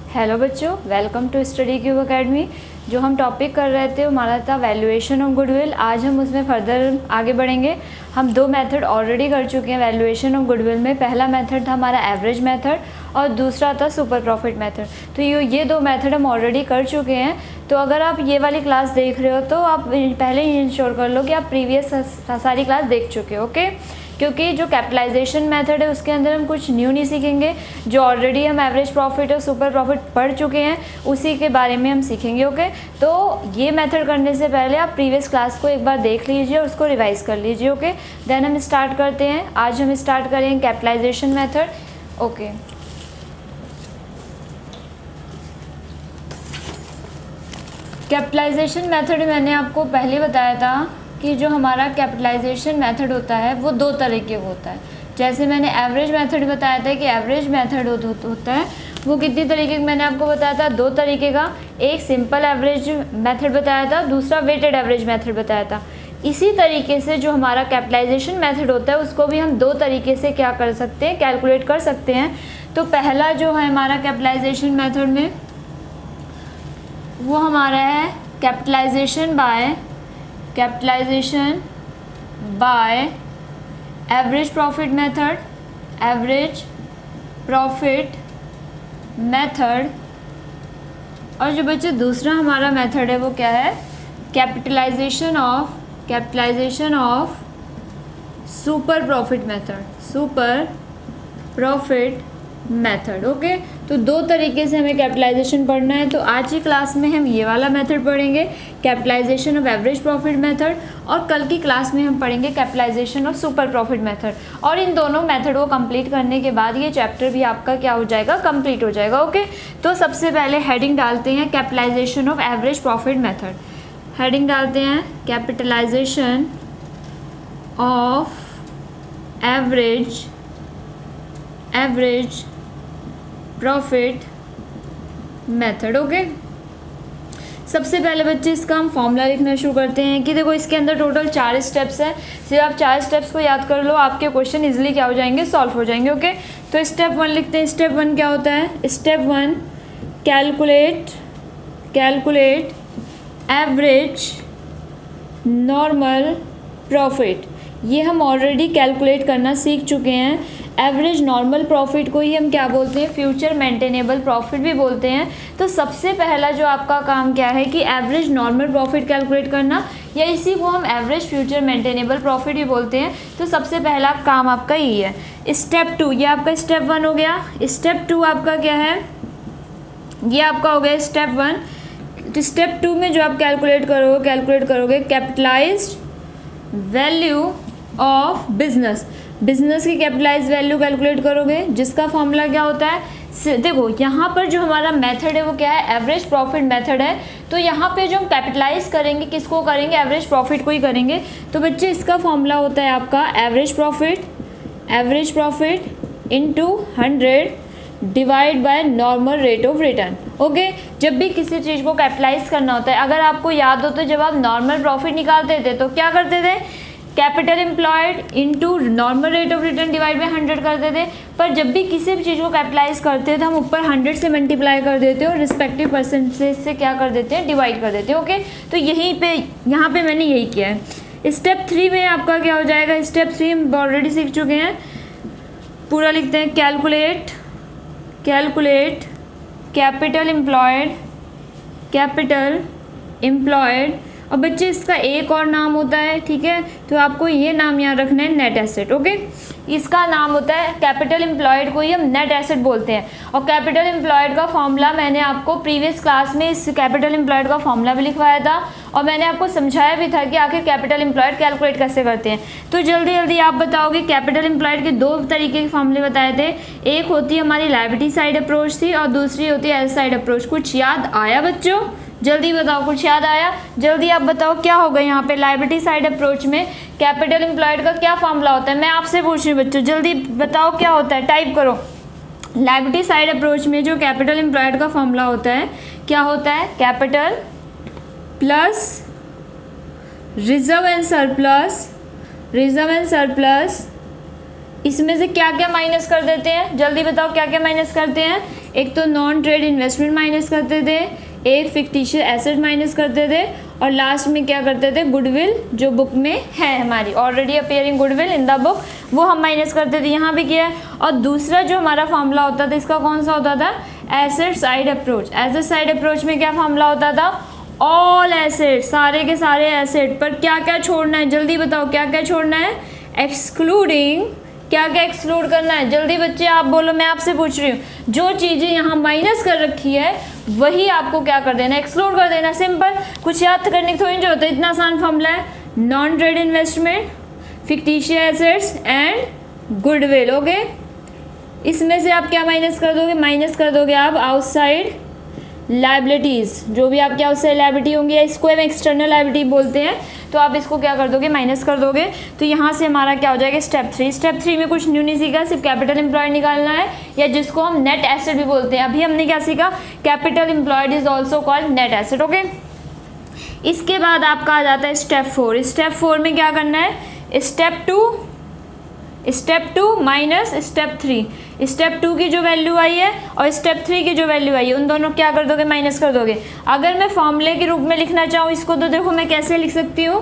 Hello बच्चों, welcome to study cube academy. जो हम टॉपिक कर रहे थे हमारा था वैल्यूएशन ऑफ गुडविल। आज हम उसमें फर्दर आगे बढ़ेंगे। हम दो मेथड ऑलरेडी कर चुके हैं वैल्यूएशन ऑफ गुडविल में। पहला मेथड था हमारा एवरेज मेथड और दूसरा था सुपर प्रॉफिट मेथड। तो ये दो मेथड हम ऑलरेडी कर चुके हैं। तो अगर आप ये वाली क्लास देख रहे हो तो आप पहले ही इंश्योर कर लो कि आप प्रीवियस सारी क्लास देख चुके हो, ओके। क्योंकि जो कैपिटलाइजेशन मेथड है उसके अंदर हम कुछ न्यू नहीं सीखेंगे। जो ऑलरेडी हम एवरेज प्रॉफिट और सुपर प्रॉफिट पढ़ चुके हैं उसी के बारे में हम सीखेंगे, ओके। तो ये मेथड करने से पहले आप प्रीवियस क्लास को एक बार देख लीजिए और उसको रिवाइज कर लीजिए, ओके। देन हम स्टार्ट करते हैं। आज हम स्टार्ट करेंगे capitalisation method, okay. Capitalisation method मैंने आपको पहले बताया था कि जो हमारा कैपिटलाइजेशन मेथड होता है वो दो तरह के होता है। जैसे मैंने एवरेज मेथड बताया था कि एवरेज मेथड होता है वो कितनी तरीके का मैंने आपको बताया था, दो तरीके का। एक सिंपल एवरेज मेथड बताया था, दूसरा वेटेड एवरेज मेथड बताया था। इसी तरीके से जो हमारा कैपिटलाइजेशन मेथड होता है उसको भी हम दो तरीके से क्या कर सकते हैं, कैलकुलेट कर सकते हैं। तो पहला जो है हमारा कैपिटलाइजेशन मेथड में वो हमारा है capitalisation by average profit method. और जो बच्चे दूसरा हमारा मेथड है वो क्या है, capitalisation of super profit method, okay. तो दो तरीके से हमें कैपिटलाइजेशन पढ़ना है। तो आज की क्लास में हम ये वाला मेथड पढ़ेंगे, capitalisation of average profit method, और कल की क्लास में हम पढ़ेंगे capitalisation of super profit method. और इन दोनों मेथड को कंप्लीट करने के बाद ये चैप्टर भी आपका क्या हो जाएगा, कंप्लीट हो जाएगा, ओके। तो सबसे पहले हेडिंग डालते हैं capitalisation of average profit method. Heading डालते हैं capitalisation of average profit method, okay. सबसे पहले बच्चे इसका हम फॉर्मूला लिखना शुरू करते हैं कि देखो इसके अंदर टोटल 4 स्टेप्स है। सिर्फ आप 4 स्टेप्स को याद कर लो, आपके क्वेश्चन इजीली क्या हो जाएंगे, सॉल्व हो जाएंगे, ओके। तो स्टेप 1 लिखते हैं। स्टेप 1 क्या होता है, step 1 calculate average normal profit. ये हम ऑलरेडी कैलकुलेट करना सीख चुके हैं। एवरेज नॉर्मल प्रॉफिट को ही हम क्या बोलते हैं, फ्यूचर मेंटेनेबल प्रॉफिट भी बोलते हैं। तो सबसे पहला जो आपका काम क्या है कि एवरेज नॉर्मल प्रॉफिट कैलकुलेट करना, या इसी को हम एवरेज फ्यूचर मेंटेनेबल प्रॉफिट भी बोलते हैं। तो सबसे पहला काम आपका यही है। स्टेप 2, ये आपका स्टेप 1 हो गया। स्टेप 2 आपका क्या है, ये आपका हो गया स्टेप 1। तो स्टेप 2 में जो आप कैलकुलेट करोगे कैपिटलाइज्ड वैल्यू ऑफ बिजनेस की कैपिटलाइज वैल्यू कैलकुलेट करोगे, जिसका फॉर्मूला क्या होता है। देखो यहाँ पर जो हमारा मेथड है वो क्या है, एवरेज प्रॉफिट मेथड है। तो यहाँ पे जो हम कैपिटलाइज करेंगे किसको करेंगे, एवरेज प्रॉफिट को ही करेंगे। तो बच्चे इसका फॉर्मूला होता है आपका average profit into 100 divide by normal rate of return, okay. जब भी किसी चीज़ को कैपिटलाइज करना होता है, अगर आपको याद हो तो जब आप नॉर्मल प्रॉफिट निकालते थे तो क्या करते थे, capital employed into normal rate of return divide by 100 करते थे। पर जब भी किसी भी चीज़ को कैपिटलाइज करते थे हम ऊपर 100 से मल्टीप्लाई कर देते हैं और रिस्पेक्टिव परसेंटेज से क्या कर देते हैं, डिवाइड कर देते हैं, ओके। तो यहाँ पे मैंने यही किया है। स्टेप 3 में आपका क्या हो जाएगा, स्टेप 3 हम ऑलरेडी सीख चुके हैं। पूरा लिखते हैं कैलकुलेट कैपिटल एम्प्लॉयड। और बच्चे इसका एक और नाम होता है, ठीक है। तो आपको ये नाम याद रखना है, नेट एसेट, ओके। इसका नाम होता है कैपिटल एम्प्लॉयड को ही हम नेट एसेट बोलते हैं। और कैपिटल एम्प्लॉयड का फॉर्मूला मैंने आपको प्रीवियस क्लास में इस कैपिटल एम्प्लॉयड का फॉर्मूला भी लिखवाया था और मैंने आपको समझाया भी था कि आखिर कैपिटल एम्प्लॉयड कैलकुलेट कैसे करते हैं। तो जल्दी आप बताओगे, कैपिटल एम्प्लॉयड के दो तरीके के फॉर्मूले बताए थे। एक होती हमारी लायबिलिटी साइड अप्रोच थी और दूसरी होती है एसेट साइड अप्रोच। कुछ याद आया बच्चों, जल्दी बताओ, कुछ याद आया, जल्दी आप बताओ क्या होगा यहाँ पे। लायबिलिटी साइड अप्रोच में कैपिटल एम्प्लॉयड का क्या फॉर्मूला होता है, मैं आपसे पूछ रही हूँ बच्चों, जल्दी बताओ क्या होता है, टाइप करो। लायबिलिटी साइड अप्रोच में जो कैपिटल एम्प्लॉयड का फॉर्मूला होता है क्या होता है, capital plus reserve and surplus, इसमें से क्या क्या माइनस कर देते हैं, जल्दी बताओ क्या क्या माइनस करते हैं। एक तो नॉन ट्रेड इन्वेस्टमेंट माइनस करते थे, एक फिक्टिशियस एसेट माइनस करते थे, और लास्ट में क्या करते थे, गुडविल जो बुक में है हमारी already appearing goodwill in the book, वो हम माइनस करते थे, यहाँ भी किया है। और दूसरा जो हमारा फॉर्मूला होता था इसका कौन सा होता था, asset side approach. Asset side approach में क्या फॉर्मूला होता था, ऑल एसेट, सारे के सारे एसेट पर क्या क्या छोड़ना है, जल्दी बताओ क्या क्या छोड़ना है, एक्सक्लूडिंग, क्या क्या एक्सक्लूड करना है, जल्दी बच्चे आप बोलो, मैं आपसे पूछ रही हूँ। जो चीज़ें यहाँ माइनस कर रखी है वही आपको क्या कर देना, एक्सक्लूड कर देना। सिंपल, कुछ याद करने की थोड़ी जो होता है, इतना आसान फॉर्मूला है। Non trade investment, fictitious assets and goodwill. Okay, इसमें से आप क्या माइनस कर दोगे, माइनस कर दोगे आप आउटसाइड लाइबिलिटीज़, जो भी आपकी आउटसाइड लाइबिलिटी होंगी, या इसको हम एक्सटर्नल लाइबिलिटी बोलते हैं, तो आप इसको क्या कर दोगे, माइनस कर दोगे। तो यहाँ से हमारा क्या हो जाएगा, स्टेप 3। स्टेप 3 में कुछ न्यू नहीं सीखा, सिर्फ कैपिटल एम्प्लॉयड निकालना है, या जिसको हम नेट एसेट भी बोलते हैं। अभी हमने क्या सीखा, capital employed is also called net asset. Okay, इसके बाद आपका आ जाता है स्टेप 4। स्टेप 4 में क्या करना है, स्टेप 2 माइनस स्टेप 3। स्टेप 2 की जो वैल्यू आई है और स्टेप 3 की जो वैल्यू आई है, उन दोनों क्या कर दोगे, माइनस कर दोगे। अगर मैं फॉर्मूले के रूप में लिखना चाहूँ इसको, तो देखो मैं कैसे लिख सकती हूँ,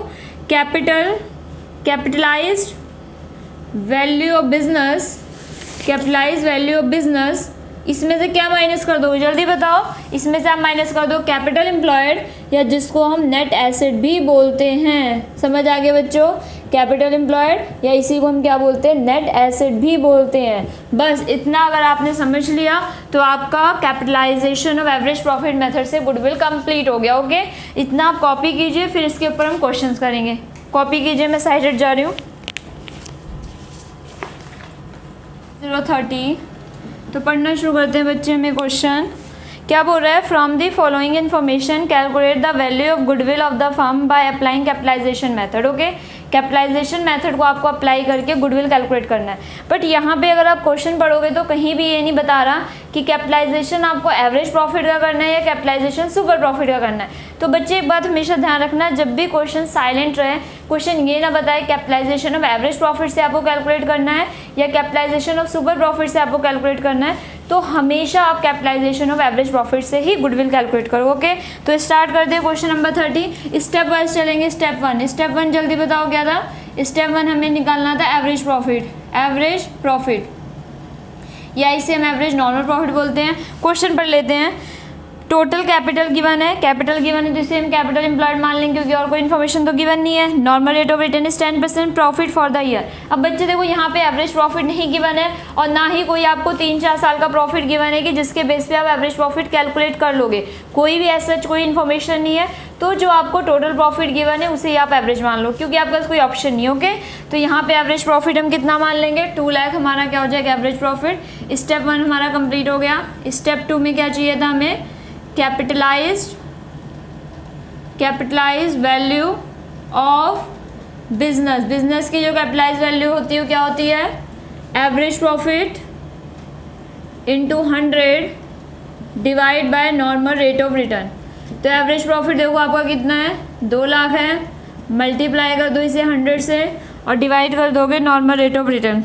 कैपिटलाइज्ड वैल्यू ऑफ बिजनेस, इसमें से क्या माइनस कर दो, जल्दी बताओ। इसमें से आप माइनस कर दो कैपिटल एम्प्लॉयड, या जिसको हम नेट एसेट भी बोलते हैं। समझ आ गया बच्चों, कैपिटल एम्प्लॉयड, या इसी को हम क्या बोलते हैं, नेट एसेट भी बोलते हैं। बस इतना अगर आपने समझ लिया तो आपका capitalisation of average profit method से गुडविल कंप्लीट हो गया। ओके, इतना आप कॉपी कीजिए, फिर इसके ऊपर हम क्वेश्चंस करेंगे। कॉपी कीजिए, मैं साइड हट जा रही हूँ। 030 तो पढ़ना शुरू करते हैं बच्चे। हमें क्वेश्चन क्या बोल रहा है, from the following information calculate the value of goodwill of the firm by applying capitalisation method. Okay, capitalisation method को आपको अप्लाई करके गुडविल कैलकुलेट करना है। बट यहाँ पे अगर आप क्वेश्चन पढ़ोगे तो कहीं भी ये नहीं बता रहा कि कैपिटलाइजेशन आपको एवरेज प्रॉफिट का करना है या कैपिटलाइजेशन सुपर प्रॉफिट का करना है। तो बच्चे एक बात हमेशा ध्यान रखना, जब भी क्वेश्चन साइलेंट रहे, क्वेश्चन ये ना बताए कैपिटलाइजेशन ऑफ एवरेज प्रॉफिट से आपको कैलकुलेट करना है या कैपिटलाइजेशन ऑफ सुपर प्रॉफिट से आपको कैलकुलेट करना है, तो हमेशा आप कैपिटलाइजेशन ऑफ एवरेज प्रॉफिट से ही गुडविल कैलकुलेट करो। ओके, तो स्टार्ट करते हैं क्वेश्चन नंबर 30। स्टेप वाइज चलेंगे। स्टेप 1 जल्दी बताओ क्या था। स्टेप 1 हमें निकालना था एवरेज प्रॉफिट, या इसे हम एवरेज नॉर्मल प्रॉफिट बोलते हैं। क्वेश्चन पढ़ लेते हैं। टोटल कैपिटल गिवन है, तो इसे हम कैपिटल एम्प्लॉयड मान लेंगे क्योंकि और कोई इन्फॉर्मेशन तो गिवन नहीं है। Normal rate of return is 10% profit for the year. अब बच्चे देखो यहाँ पे एवरेज प्रॉफिट नहीं गिवन है और ना ही कोई आपको 3-4 साल का प्रॉफिट गिवन है कि जिसके बेस पे आप एवरेज प्रॉफिट कैलकुलेट कर लोगे। कोई भी ऐसा कोई इन्फॉर्मेशन नहीं है, तो जो आपको टोटल प्रॉफिट गिवन है उसे ही आप एवरेज मान लो क्योंकि आपके पास कोई ऑप्शन नहीं। ओके, तो यहाँ पे एवरेज प्रॉफिट हम कितना मान लेंगे, 2 लाख हमारा क्या हो जाएगा एवरेज प्रॉफिट। स्टेप 1 हमारा कंप्लीट हो गया। स्टेप 2 में क्या चाहिए था हमें, कैपिटलाइज्ड वैल्यू ऑफ बिजनेस की जो कैपिटलाइज्ड वैल्यू होती है वो क्या होती है, average profit into 100 divide by normal rate of return. तो एवरेज प्रॉफिट देखो आपका कितना है, 2 लाख है, मल्टीप्लाई कर दो इसे 100 से और डिवाइड कर दोगे नॉर्मल रेट ऑफ रिटर्न।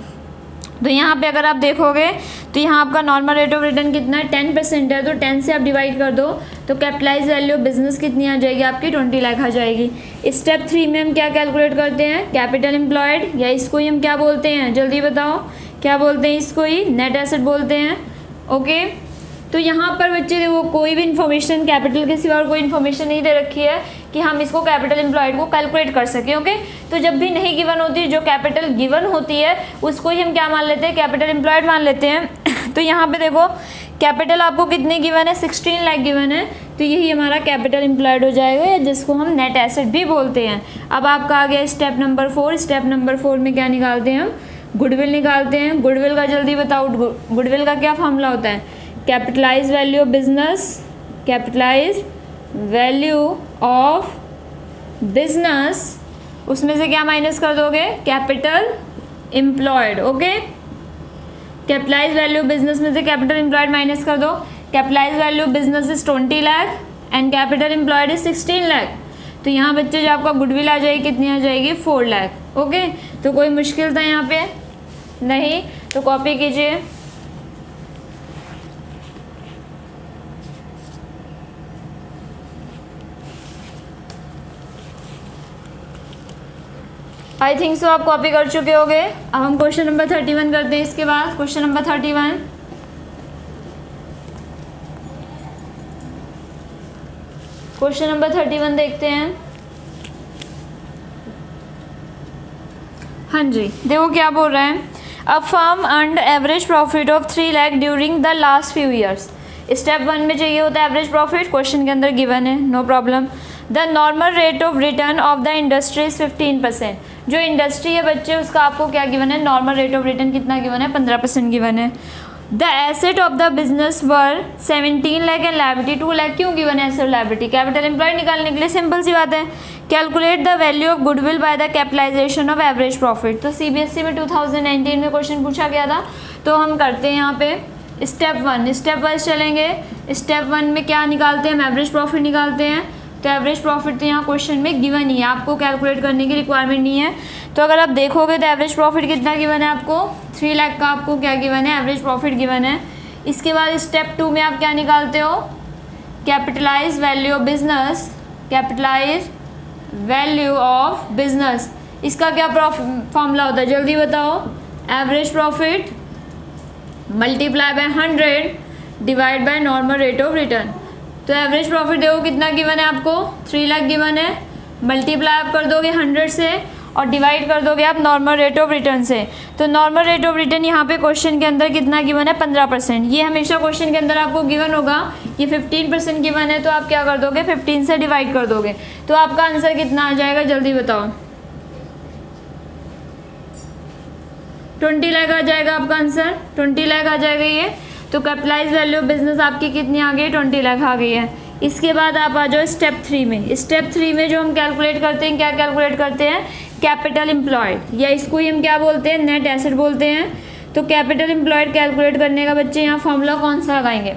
तो यहाँ पे अगर आप देखोगे तो यहाँ आपका नॉर्मल रेट ऑफ रिटर्न कितना है, 10% है, तो 10 से आप डिवाइड कर दो तो कैपिटलाइज वैल्यू ऑफ बिजनेस कितनी आ जाएगी आपकी, 20 लाख आ जाएगी। स्टेप 3 में हम क्या कैलकुलेट करते हैं, कैपिटल एम्प्लॉयड, या इसको ही हम क्या बोलते हैं, जल्दी बताओ क्या बोलते हैं, इसको ही नेट एसेट बोलते हैं। ओके, तो यहाँ पर बच्चे देखो कोई भी इन्फॉर्मेशन कैपिटल के सिवा और कोई इन्फॉर्मेशन नहीं दे रखी है कि हम इसको कैपिटल एम्प्लॉयड को कैलकुलेट कर सकें। ओके, तो जब भी नहीं गिवन होती, जो कैपिटल गिवन होती है उसको ही हम क्या मान लेते हैं, कैपिटल एम्प्लॉयड मान लेते हैं। तो यहाँ पे देखो कैपिटल आपको कितने गिवन है, 16 लाख गिवन है, तो यही हमारा कैपिटल एम्प्लॉयड हो जाएगा या जिसको हम नेट एसेट भी बोलते हैं। अब आपका आ गया स्टेप नंबर 4। स्टेप नंबर 4 में क्या निकालते हैं हम, गुडविल निकालते हैं। गुडविल का जल्दी बताओ, गुडविल का क्या फॉर्मूला होता है, कैपिटलाइज वैल्यू ऑफ बिजनेस, उसमें से क्या माइनस कर दोगे, capital employed. Okay, capitalise value of business में से कैपिटल एम्प्लॉयड माइनस कर दो। Capitalise value of business is 20 lakh and capital employed is 16 lakh. तो यहाँ बच्चे जो आपका गुडविल आ जाएगी कितनी आ जाएगी, 4 लाख। ओके, तो कोई मुश्किल था यहाँ पे नहीं, तो कॉपी कीजिए। आई थिंक सो आप कॉपी कर चुके होगे। अब हम क्वेश्चन नंबर 31 करते हैं। इसके बाद क्वेश्चन नंबर 31, क्वेश्चन नंबर 31 देखते हैं। हाँ जी, देखो क्या बोल रहे हैं। A firm earned average profit of 3 lakh during the last few years. Step 1 में चाहिए होता है एवरेज प्रॉफिट, क्वेश्चन के अंदर गिवन है, no problem. The normal rate of return of the industry is 15%। जो इंडस्ट्री है बच्चे उसका आपको क्या गिवन है, नॉर्मल रेट ऑफ रिटर्न कितना गिवन है, 15% गिवन है। The asset of the business were 17 lakh and liability 2 lakh. क्यों गिवन है एसेट लायबिलिटी, कैपिटल एम्प्लॉयड निकालने के लिए, सिंपल सी बात है। Calculate the value of goodwill by the capitalisation of average profit. तो सीबीएसई में 2019 में क्वेश्चन पूछा गया था। तो हम करते हैं यहाँ पे स्टेप 1, स्टेप वाइज चलेंगे। स्टेप 1 में क्या निकालते हैं, हम एवरेज प्रॉफिट निकालते हैं। तो एवरेज प्रॉफिट तो यहाँ क्वेश्चन में गिवन ही है, आपको कैलकुलेट करने की रिक्वायरमेंट नहीं है। तो अगर आप देखोगे तो एवरेज प्रॉफिट कितना गिवन है आपको, 3 लाख का आपको क्या गिवन है, एवरेज प्रॉफिट गिवन है। इसके बाद स्टेप 2 में आप क्या निकालते हो, capitalise value of business, capitalise value of business. इसका क्या फॉर्मूला होता है, जल्दी बताओ। Average profit multiply by 100 divide by normal rate of return. तो एवरेज प्रॉफिट देखो कितना गिवन है आपको, 3 लाख गिवन है। मल्टीप्लाई आप कर दोगे 100 से और डिवाइड कर दोगे आप नॉर्मल रेट ऑफ रिटर्न से। तो नॉर्मल रेट ऑफ रिटर्न यहाँ पे क्वेश्चन के अंदर कितना गिवन है, 15%। ये हमेशा क्वेश्चन के अंदर आपको गिवन होगा। ये 15% गिवन है तो आप क्या कर दोगे, 15 से डिवाइड कर दोगे। तो आपका आंसर कितना आ जाएगा, जल्दी बताओ। 20 लाख आ जाएगा आपका आंसर, 20 लाख आ जाएगा ये। तो कैपिटलाइज वैल्यू ऑफ बिजनेस आपकी कितनी आ गई, 20 लाख आ गई है। इसके बाद आप आ जाओ स्टेप 3 में। स्टेप 3 में जो हम कैलकुलेट करते हैं, क्या कैलकुलेट करते हैं, कैपिटल एम्प्लॉयड, या इसको ही हम क्या बोलते हैं, नेट एसेट बोलते हैं। तो कैपिटल एम्प्लॉयड कैलकुलेट करने का बच्चे यहाँ फॉर्मूला कौन सा लगाएंगे।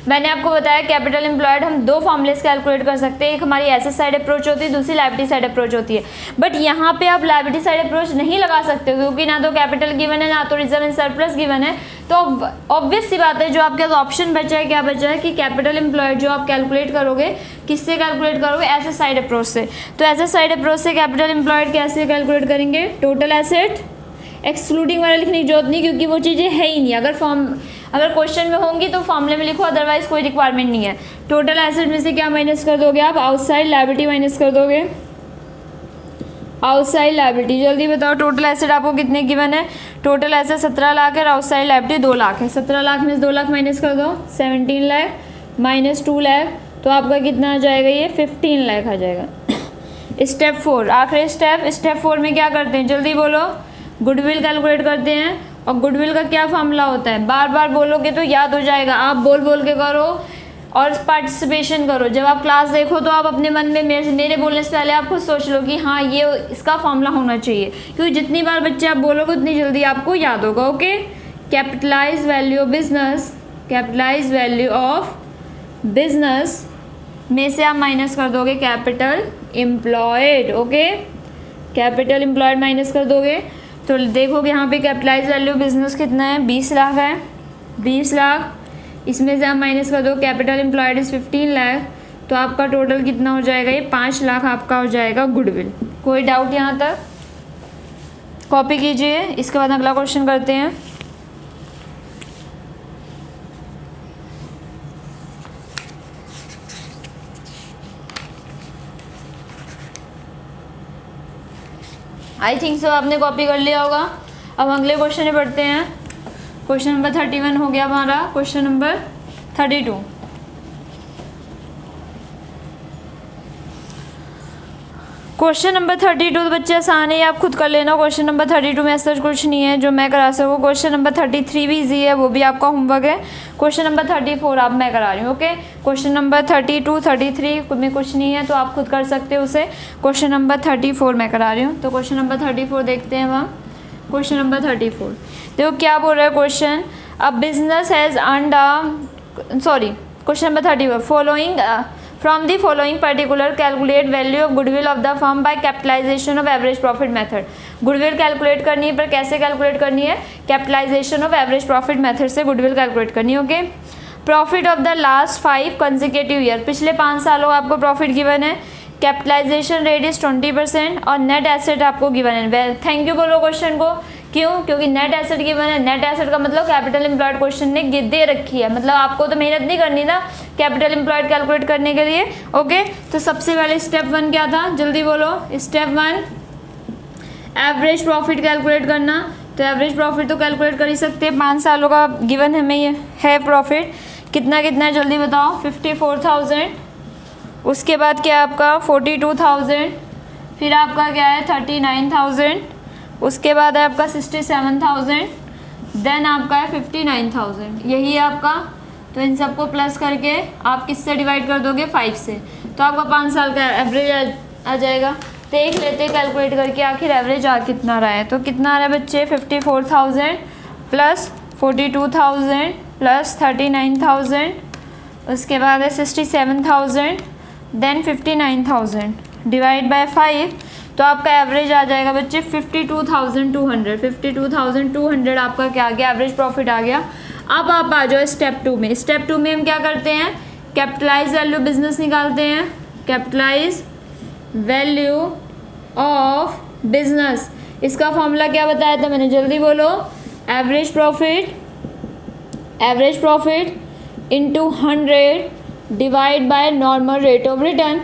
मैंने आपको बताया कैपिटल एम्प्लॉयड हम 2 फॉर्मूले से कैलकुलेट कर सकते हैं। एक हमारी एसेट साइड अप्रोच होती है, दूसरी लायबिलिटी साइड अप्रोच होती है। बट यहाँ पे आप लायबिलिटी साइड अप्रोच नहीं लगा सकते क्योंकि ना तो कैपिटल गिवन है ना तो रिजर्व एंड सरप्लस गिवन है। तो ऑब्वियस सी बात है, जो आपके पास ऑप्शन बचा है, क्या बचा है कि कैपिटल एम्प्लॉयड जो आप कैलकुलेट करोगे, किससे कैलकुलेट करोगे, एसेट साइड अप्रोच से। तो एसेट साइड अप्रोच से कैपिटल एम्प्लॉयड कैसे कैलकुलेट करेंगे, टोटल एसेट एक्सक्लूडिंग वाला लिखने की जरूरत नहीं क्योंकि वो चीज़ें है ही नहीं। अगर क्वेश्चन में होंगी तो फॉर्मूले में लिखो, अदरवाइज कोई रिक्वायरमेंट नहीं है। टोटल एसेट में से क्या माइनस कर दोगे आप, आउटसाइड लायबिलिटी माइनस कर दोगे, आउटसाइड लायबिलिटी। जल्दी बताओ टोटल एसेट आपको कितने गिवन है, टोटल एसेट 17 लाख है और आउटसाइड लायबिलिटी 2 लाख है। 17 लाख में से 2 लाख माइनस कर दो, 17 लाख माइनस 2 लाख, तो आपका कितना आ जाएगा, ये 15 लाख आ जाएगा। स्टेप 4 आखिरी स्टेप। स्टेप 4 में क्या करते हैं, जल्दी बोलो, गुडविल कैलकुलेट करते हैं। और गुडविल का क्या फॉर्मूला होता है, बार बार बोलोगे तो याद हो जाएगा। आप बोल बोल के करो और पार्टिसिपेशन करो। जब आप क्लास देखो तो आप अपने मन में मेरे बोलने से पहले आप खुद सोच लो कि हाँ ये इसका फॉर्मूला होना चाहिए, क्योंकि जितनी बार बच्चे आप बोलोगे उतनी जल्दी आपको याद होगा। Okay, capitalise value of business, capitalise value of business में से आप माइनस कर दोगे capital employed. Okay, capital employed minus कर दोगे तो देखोगे यहाँ पे कैपिटलाइज वैल्यू बिजनेस कितना है, 20 लाख है, 20 लाख। इसमें से आप माइनस कर दो कैपिटल एम्प्लॉयड इज 15 लाख, तो आपका टोटल कितना हो जाएगा, ये 5 लाख आपका हो जाएगा गुडविल। कोई डाउट यहाँ तक, कॉपी कीजिए। इसके बाद अगला क्वेश्चन करते हैं। आई थिंक सो आपने कॉपी कर लिया होगा। अब अगले क्वेश्चन में पढ़ते हैं। क्वेश्चन नंबर 31 हो गया हमारा, क्वेश्चन नंबर 32। क्वेश्चन नंबर 32 तो बच्चे आसान है, आप खुद कर लेना। क्वेश्चन नंबर 32 में ऐसा कुछ नहीं है जो मैं करा सकूँ। क्वेश्चन नंबर 33 भी इजी है, वो भी आपका होमवर्क है। क्वेश्चन नंबर 34 आप मैं करा रही हूँ। ओके, क्वेश्चन नंबर 32 33 में कुछ नहीं है तो आप खुद कर सकते हो उसे। क्वेश्चन नंबर 34 मैं करा रही हूँ। तो क्वेश्चन नंबर 34 देखते हैं हम। क्वेश्चन नंबर 34 देखो क्या बोल रहा है question. A business has earned question number 34 following from the following particular calculate value of goodwill of the firm by capitalisation of average profit method. Goodwill calculate करनी है, पर कैसे कैलकुलेट करनी है, capitalisation of average profit method से goodwill calculate करनी है। Okay, profit of the last 5 consecutive year, पिछले 5 सालों आपको प्रॉफिट गिवन है। कैपिटलाइजेशन रेट इज़ 20% और नेट एसेट आपको गिवन है। वेल थैंक यू बोलो क्वेश्चन को, क्यों? क्योंकि नेट एसेट गिवन है। नेट एसेट का मतलब कैपिटल एम्प्लॉयड क्वेश्चन ने दे रखी है, मतलब आपको तो मेहनत नहीं करनी ना कैपिटल एम्प्लॉयड कैलकुलेट करने के लिए। ओके, तो सबसे पहले स्टेप 1 क्या था, जल्दी बोलो। स्टेप 1 एवरेज प्रॉफिट कैलकुलेट करना। तो एवरेज प्रॉफिट तो कैलकुलेट कर ही सकते हैं, 5 सालों का गिवन हमें ये है प्रॉफिट। कितना कितना है जल्दी बताओ। 54,000, उसके बाद क्या आपका 42,000, फिर आपका क्या है 39,000, उसके बाद है आपका 67,000, देन आपका है 59,000। यही है आपका। तो इन सबको प्लस करके आप किससे डिवाइड कर दोगे, 5 से, तो आपका 5 साल का एवरेज आ जाएगा। देख लेते कैलकुलेट करके आखिर एवरेज आ कितना रहा है। तो कितना आ रहा है बच्चे, 54,000 प्लस 42,000 प्लस 39,000, उसके बाद है 67,000, देन 59,000 डिवाइड बाय 5, तो आपका एवरेज आ जाएगा बच्चे 52,200। 52,200 आपका क्या आ गया, एवरेज प्रॉफिट आ गया। अब आप आ जाओ स्टेप 2 में। स्टेप 2 में हम क्या करते हैं, कैपिटलाइज वैल्यू बिजनेस निकालते हैं। कैपिटलाइज वैल्यू ऑफ बिजनेस, इसका फॉर्मूला क्या बताया था मैंने, जल्दी बोलो। Average profit into 100 divide by normal rate of return.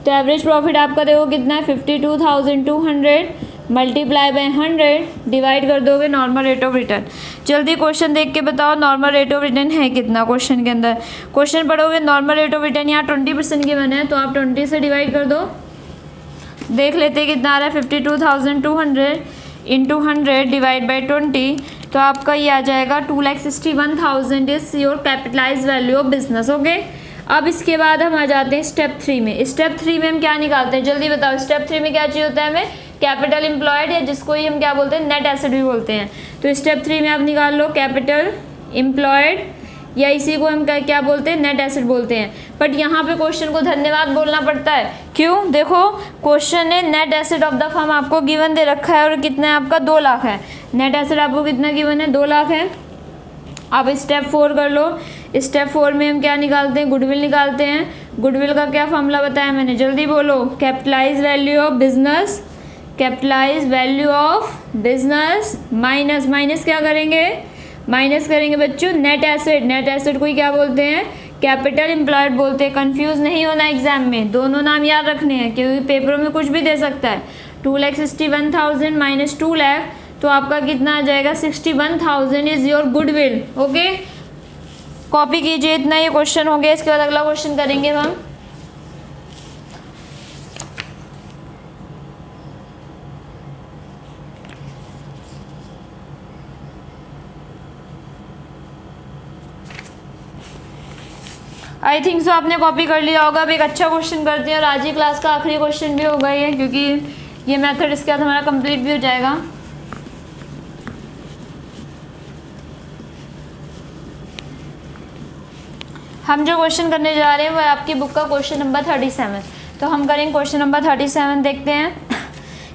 तो एवरेज प्रॉफिट आपका देखो कितना है, 52,200 मल्टीप्लाई बाय 100 डिवाइड कर दोगे नॉर्मल रेट ऑफ रिटर्न। जल्दी क्वेश्चन देख के बताओ नॉर्मल रेट ऑफ रिटर्न है कितना। क्वेश्चन के अंदर क्वेश्चन पढ़ोगे, नॉर्मल रेट ऑफ रिटर्न यहाँ 20% के बने हैं, तो आप 20 से डिवाइड कर दो। देख लेते हैं कितना आ रहा है, 52,200 इंटू 100 डिवाइड बाई 20, तो आपका ये आ जाएगा 2,61,000 is your capitalise value of business. Okay, अब इसके बाद हम आ जाते हैं स्टेप 3 में। स्टेप 3 में हम क्या निकालते हैं, जल्दी बताओ। स्टेप 3 में क्या चाहिए होता है हमें, कैपिटल एम्प्लॉयड, या जिसको ही हम क्या बोलते हैं, नेट एसेट भी बोलते हैं। तो स्टेप 3 में आप निकाल लो कैपिटल एम्प्लॉयड, या इसी को हम क्या बोलते हैं, नेट एसेट बोलते हैं। बट यहाँ पे क्वेश्चन को धन्यवाद बोलना पड़ता है, क्यों? देखो क्वेश्चन ने net asset of the firm आपको गिवन दे रखा है, और कितना है आपका 2 लाख है। नेट एसेट आपको कितना गिवन है, 2 लाख है। अब स्टेप 4 कर लो। स्टेप 4 में हम क्या निकालते हैं, गुडविल निकालते हैं। गुडविल का क्या फॉर्मूला बताया मैंने, जल्दी बोलो। Capitalise value of business, capitalise value of business minus क्या करेंगे, माइनस करेंगे बच्चों नेट एसेट। नेट एसेट को ही क्या बोलते हैं, कैपिटल एम्प्लॉयड बोलते हैं। कंफ्यूज नहीं होना एग्जाम में, दोनों नाम याद रखने हैं, क्योंकि पेपरों में कुछ भी दे सकता है। 2,61,000 माइनस 2 लाख, तो आपका कितना आ जाएगा, 61,000 is your goodwill. Okay, copy कीजिए, इतना ये क्वेश्चन हो गया। इसके बाद अगला क्वेश्चन करेंगे हम। आई थिंक सो आपने कॉपी कर लिया होगा। अब एक अच्छा क्वेश्चन करते हैं, और आज ही क्लास का आखिरी क्वेश्चन भी होगा ये, क्योंकि ये मेथड इसके बाद हमारा कंप्लीट भी हो जाएगा। हम जो क्वेश्चन करने जा रहे हैं वो आपकी बुक का क्वेश्चन नंबर 37। तो हम करेंगे क्वेश्चन नंबर 37, देखते हैं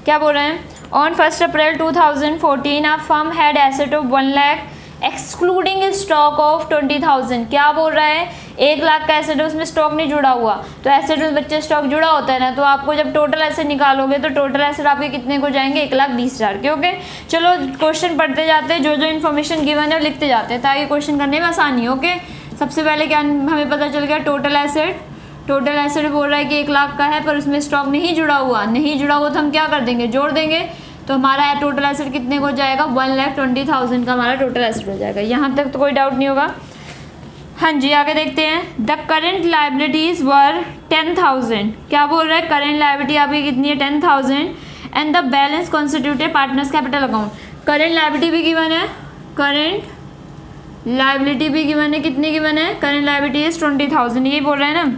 क्या बोल रहे हैं। On 1 April 2014 a firm had asset of 1 lakh excluding stock of 20,000। क्या बोल रहा है, 1 लाख का एसेट है, उसमें स्टॉक नहीं जुड़ा हुआ। तो एसेट में बच्चे स्टॉक जुड़ा होता है ना, तो आपको जब टोटल एसेट निकालोगे तो टोटल एसेट आपके कितने को जाएंगे, 1,20,000 के। ओके, चलो क्वेश्चन पढ़ते जाते हैं, जो जो इन्फॉर्मेशन गिवन है वो लिखते जाते हैं, ताकि क्वेश्चन करने में आसानी हो। ओके, सबसे पहले क्या हमें पता चल गया, टोटल एसेट। टोटल एसेट बोल रहा है कि 1 लाख का है, पर उसमें स्टॉक नहीं जुड़ा हुआ तो हम क्या कर देंगे, जोड़ देंगे। तो हमारा टोटल एसेट कितने को जाएगा, 1,20,000 का हमारा टोटल एसेट हो जाएगा। यहाँ तक तो कोई डाउट नहीं होगा। हाँ जी, आगे देखते हैं। द करेंट लाइबिलिटीज वर 10,000। क्या बोल रहा है, करेंट लाइबिलिटी आपकी कितनी है, 10,000, and the balance constituted partners capital account. Current liability भी गिवन है, करेंट लाइबिलिटी भी गिवन है, कितनी गिवन है, करेंट लाइबिलिटी इज 20,000, यही बोल रहे हैं ना।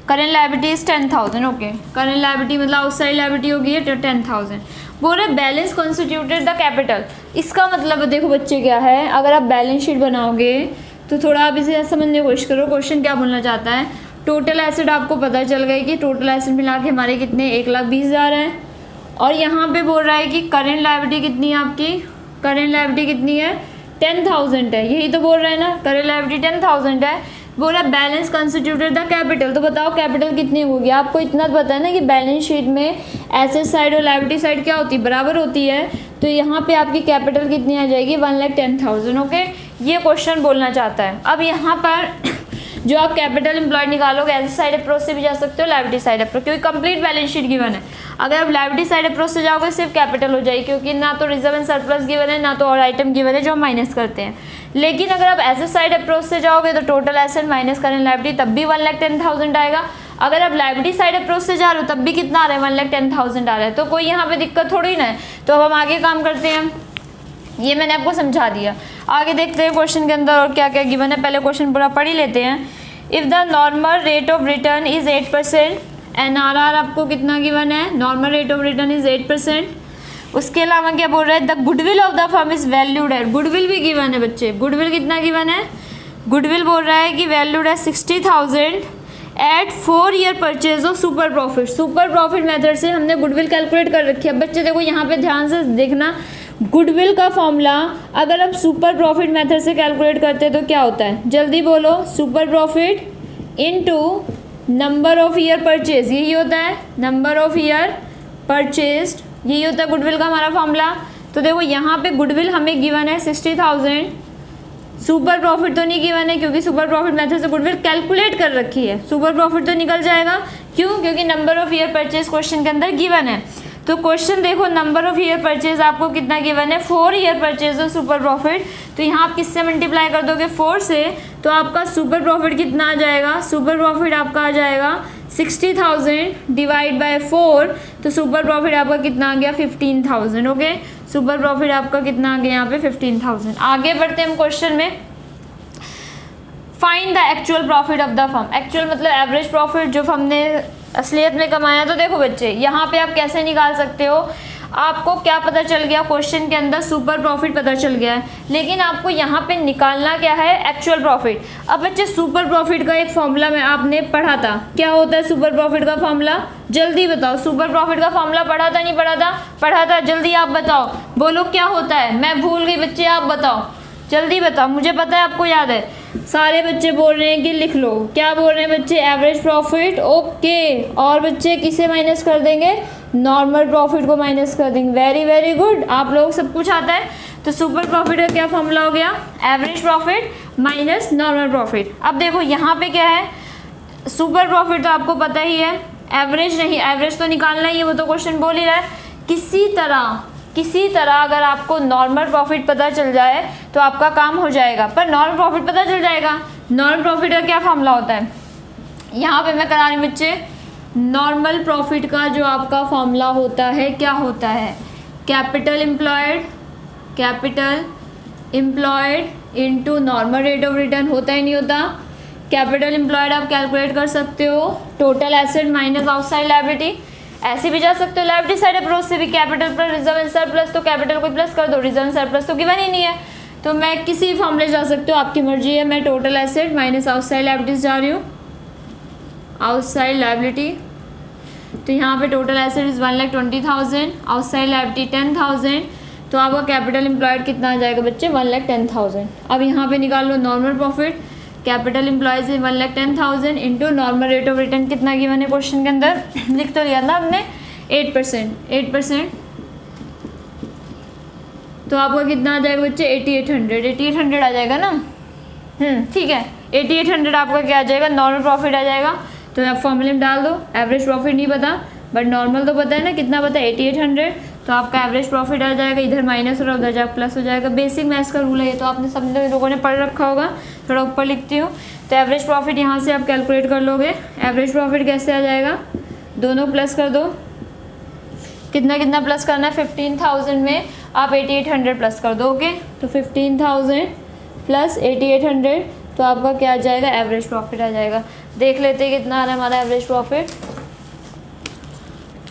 Current liability is 10,000। Okay, current liability मतलब आउटसाइड लाइबिलिटी होगी 10,000। बोल रहे बैलेंस कॉन्स्टिट्यूटेड द कैपिटल। इसका मतलब देखो बच्चे क्या है, अगर आप बैलेंस शीट बनाओगे तो थोड़ा आप इसे समझने की कोशिश करो। क्वेश्चन क्या बोलना चाहता है, टोटल एसेट आपको पता चल गई कि टोटल एसेट मिला के हमारे कितने 1,20,000 हैं, और यहाँ पे बोल रहा है कि करेंट लाइबिलिटी कितनी है आपकी, करेंट लाइबिलिटी कितनी है, 10,000 है। यही तो बोल रहे हैं ना, करेंट लाइबिलिटी 10,000 है। बोला बैलेंस कंस्टिट्यूटेड द कैपिटल, तो बताओ कैपिटल कितनी होगी। आपको इतना पता है ना कि बैलेंस शीट में एसेट साइड और लायबिलिटी साइड क्या होती है, बराबर होती है। तो यहाँ पे आपकी कैपिटल कितनी आ जाएगी, 1,10,000। ओके, ये क्वेश्चन बोलना चाहता है। अब यहाँ पर जो आप कैपिटल एम्प्लॉयड निकालोगे एसेट साइड अप्रोच से भी जा सकते हो, लायबिलिटी साइड अप्रोच, क्योंकि कंप्लीट बैलेंस शीट गिवन है। अगर आप लायबिलिटी साइड अप्रोच से जाओगे सिर्फ कैपिटल हो जाएगी, क्योंकि ना तो रिजर्व एंड सरप्लस गिवन है, ना तो और आइटम गिवन है जो हम माइनस करते हैं। लेकिन अगर आप एसेट साइड अप्रोच से जाओगे तो टोटल एसेट माइनस करें लायबिलिटी, तब भी 1,10,000 आएगा। अगर आप लायबिलिटी साइड अप्रोच से जा रहे हो तब भी कितना आ रहा है, 1,10,000 आ रहा है। तो कोई यहाँ पे दिक्कत थोड़ी ना है। तो अब हम आगे काम करते हैं, ये मैंने आपको समझा दिया। आगे देखते हैं क्वेश्चन के अंदर और क्या क्या गिवन है। पहले क्वेश्चन पूरा पढ़ ही लेते हैं। If the normal rate of return is 8%, NRR आपको कितना गिवन है, normal rate of return is 8%। उसके अलावा क्या बोल रहा है, the goodwill of the firm is valued है, गुडविल भी गिवन है बच्चे। गुडविल कितना गिवन है, गुडविल बोल रहा है कि वैल्यूड है 60,000 at 4 year purchase of super profit. Super profit method से हमने गुडविल कैलकुलेट कर रखी है। बच्चे देखो यहाँ पे ध्यान से देखना, गुडविल का फॉर्मूला अगर हम सुपर प्रॉफिट मेथड से कैलकुलेट करते हैं तो क्या होता है, जल्दी बोलो, super profit into number of year purchase, यही होता है नंबर ऑफ ईयर परचेज, यही होता है गुडविल का हमारा फॉर्मूला। तो देखो यहाँ पे गुडविल हमें गिवन है 60,000, सुपर प्रॉफिट तो नहीं गिवन है क्योंकि सुपर प्रॉफिट मेथड से गुडविल कैलकुलेट कर रखी है। सुपर प्रॉफिट तो निकल जाएगा, क्यों, क्योंकि number of year purchase question के अंदर गिवन है। तो क्वेश्चन देखो, नंबर ऑफ ईयर परचेज आपको कितना गिवन है, 4 year purchase of super profit. तो यहाँ आप किससे मल्टीप्लाई कर दोगे, 4 से, तो आपका सुपर प्रॉफिट कितना आ जाएगा, सुपर प्रॉफिट आपका आ जाएगा 60,000 डिवाइड बाय 4, तो सुपर प्रॉफिट आपका कितना आ गया, 15,000। ओके, सुपर प्रॉफिट आपका कितना आ गया यहाँ पे, 15,000। आगे बढ़ते हैं हम क्वेश्चन में। Find the actual profit of the firm, actual मतलब एवरेज प्रॉफिट जो फर्म ने असलियत में कमाया। तो देखो बच्चे, यहाँ पे आप कैसे निकाल सकते हो, आपको क्या पता चल गया, क्वेश्चन के अंदर सुपर प्रॉफिट पता चल गया है, लेकिन आपको यहाँ पे निकालना क्या है, एक्चुअल प्रॉफिट। अब बच्चे सुपर प्रॉफिट का एक फॉर्मूला में आपने पढ़ा था, क्या होता है सुपर प्रॉफिट का फॉर्मूला, जल्दी बताओ। सुपर प्रॉफिट का फॉर्मूला पढ़ा था, नहीं पढ़ा था, पढ़ा था, जल्दी आप बताओ, बोलो क्या होता है। मैं भूल गई बच्चे, आप बताओ, जल्दी बताओ, मुझे पता है आपको याद है। सारे बच्चे बोल रहे हैं कि लिख लो, क्या बोल रहे हैं बच्चे, एवरेज प्रॉफिट। ओके, और बच्चे किसे माइनस कर देंगे, नॉर्मल प्रॉफिट को माइनस कर देंगे। वेरी वेरी गुड, आप लोग सब कुछ आता है। तो सुपर प्रॉफिट का क्या फॉर्मूला हो गया, average profit minus normal profit. अब देखो यहाँ पे क्या है, सुपर प्रॉफिट तो आपको पता ही है, एवरेज नहीं, एवरेज तो निकालना ही है, वो तो क्वेश्चन बोल ही रहा है। किसी तरह अगर आपको नॉर्मल प्रॉफिट पता चल जाए तो आपका काम हो जाएगा, पर नॉर्मल प्रॉफिट पता चल जाएगा। नॉर्मल प्रॉफिट का क्या फॉर्मूला होता है, यहाँ पे मैं करा रही हूँ बच्चे, नॉर्मल प्रॉफिट का जो आपका फॉर्मूला होता है क्या होता है, capital employed into normal rate of return, होता ही नहीं होता। कैपिटल एम्प्लॉयड आप कैलकुलेट कर सकते हो, total asset minus outside liability, ऐसे भी जा सकते हो लायबिलिटी साइड अप्रोच से भी, कैपिटल पर रिजर्व एंड सरप्लस, तो कैपिटल को प्लस कर दो, रिजर्व एंड सरप्लस तो गिवन ही नहीं है, तो मैं किसी फॉर्मूले जा सकते हो, आपकी मर्जी है। मैं total asset minus outside liabilities जा रही हूँ, आउटसाइड लायबिलिटी, तो यहाँ पे total asset is 1,20,000, outside liability 10,000, तो आपका कैपिटल एम्प्लॉयड कितना आ जाएगा बच्चे, 1,10,000। अब यहाँ पे निकाल लो normal profit, capital employed 1,10,000 into normal rate of return कितना गिवन है क्वेश्चन के अंदर, लिख तो लिया था हमने, 8%, तो आपका कितना आ जाएगा बच्चे, 8,800 आ जाएगा ना, ठीक है, 8,800 आपका क्या आ जाएगा, नॉर्मल प्रॉफिट आ जाएगा। तो आप फॉर्मूले में डाल दो, एवरेज प्रॉफिट नहीं पता बट नॉर्मल तो पता है ना, कितना पता है, 8,800, तो आपका एवरेज प्रॉफिट आ जाएगा, इधर माइनस और उधर जाकर प्लस हो जाएगा। बेसिक मैथ्स का रूल है ये, तो आपने सब लोगों ने पढ़ रखा होगा, थोड़ा ऊपर लिखती हूँ। तो एवरेज प्रॉफिट यहाँ से आप कैलकुलेट कर लोगे, एवरेज प्रॉफिट कैसे आ जाएगा, दोनों प्लस कर दो, कितना कितना प्लस करना है, 15,000 में आप 8,800 प्लस कर दो। ओके, तो 15,000 प्लस 8,800, तो आपका क्या आ जाएगा, एवरेज प्रॉफिट आ जाएगा। देख लेते हैं कितना आ रहा है हमारा एवरेज प्रॉफिट,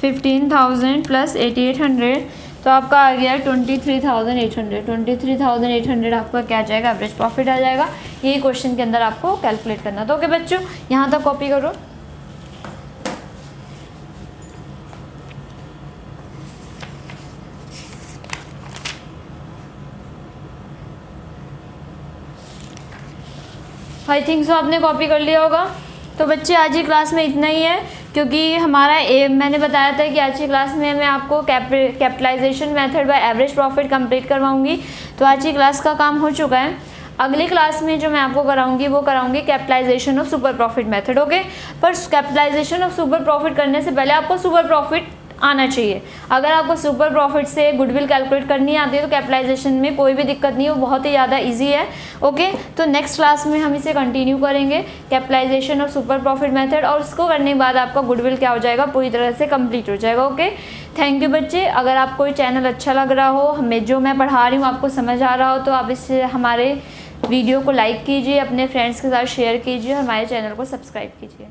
15,000 प्लस 8,800, तो आपका आ गया 23,800, 23,800 आपका क्या आ जाएगा, एवरेज प्रॉफिट आ जाएगा। यही क्वेश्चन के अंदर आपको कैलकुलेट करना। तो ओके बच्चों, यहाँ तक कॉपी करो। आई थिंक सो आपने कॉपी कर लिया होगा। तो बच्चे आज की क्लास में इतना ही है, क्योंकि हमारा मैंने बताया था कि आज की क्लास में मैं आपको capitalisation method by average profit complete करवाऊंगी। तो आज की क्लास का काम हो चुका है। अगली क्लास में जो मैं आपको कराऊंगी वो कराऊंगी capitalisation of super profit method. Okay, पर कैपिटलाइजेशन ऑफ सुपर प्रॉफिट करने से पहले आपको सुपर प्रॉफिट आना चाहिए। अगर आपको सुपर प्रॉफिट से गुडविल कैलकुलेट करनी आती है तो कैपिटलाइजेशन में कोई भी दिक्कत नहीं है, वो बहुत ही ज़्यादा इजी है। ओके, तो नेक्स्ट क्लास में हम इसे कंटिन्यू करेंगे, capitalisation of super profit method, और उसको करने के बाद आपका गुडविल क्या हो जाएगा, पूरी तरह से कंप्लीट हो जाएगा। ओके, थैंक यू बच्चे। अगर आपको ये चैनल अच्छा लग रहा हो, हमें जो मैं पढ़ा रही हूँ आपको समझ आ रहा हो, तो आप इससे हमारे वीडियो को लाइक कीजिए, अपने फ्रेंड्स के साथ शेयर कीजिए, हमारे चैनल को सब्सक्राइब कीजिए।